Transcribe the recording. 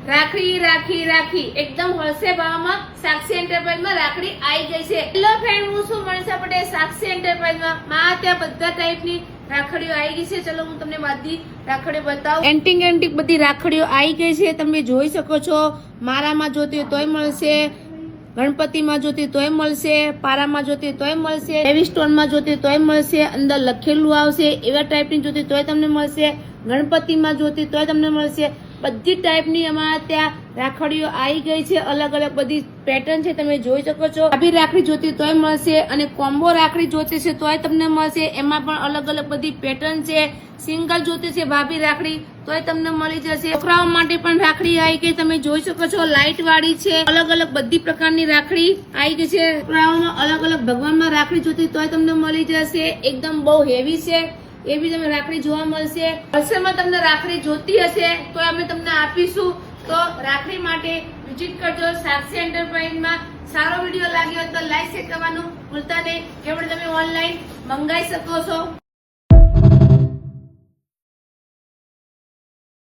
રાખડી રાખી રાખી એકદમ હોલસેલ ભાવમાં સાક્ષી એન્ટરપ્રાઇઝમાં રાખડી આવી ગઈ છે। હેલો ફ્રેન્ડ, હું છું મનીષા પટેલ સાક્ષી એન્ટરપ્રાઇઝમાં ત્યાં બધા ટાઈપની રાખડીઓ આવી ગઈ છે। ચલો હું તમને બધી રાખડીઓ બતાવું। એન્ટિક બધી રાખડીઓ આવી ગઈ છે, તમે જોઈ શકો છો। મારામાં જોતી હોય તોય મળશે, ગણપતિમાં જોતી તોય મળશે, પારામાં જોતી તોય મળશે, હેવી સ્ટોનમાં જોતી તોય મળશે, અંદર લખેલું આવશે એવા ટાઈપની જોતી તોય તમને મળશે, ગણપતિમાં જોતી તોય તમને મળશે। બધી ટાઈપની અમારા ત્યાં રાખડીઓ આવી ગઈ છે, અલગ અલગ બધી પેટર્ન છે, તમે જોઈ શકો છો। આવી રાખડી જોતી તોય મળશે અને કોમ્બો રાખડી જોતી છે તોય તમને મળશે। એમાં પણ અલગ અલગ બધી પેટર્ન છે। સિંગલ જોતી છે ભાભી રાખડી તોય તમને મળી જશે। છોકરાઓ માટે પણ રાખડી આવી ગઈ, તમે જોઈ શકો છો, લાઇટ વાળી છે, અલગ અલગ બધી પ્રકારની રાખડી આવી ગઈ છે। છોકરાઓમાં અલગ અલગ ભગવાનમાં રાખડી જોતી તોય તમને મળી જશે, એકદમ બહુ હેવી છે એ બી તમે રાખડી જોવા મળશે। હોલસેલમાં તમને રાખડી જોતી હશે તો અમે તમને આપીશું, તો રાખડી માટે વિઝિટ કરજો સાક્ષી એન્ટરપ્રાઇઝમાં। સારો વિડીયો લાગ્યો તો લાઈક શેર કરવાનું ભૂલતા નહીં, કે તમે ઓનલાઈન મંગાવી શકો છો।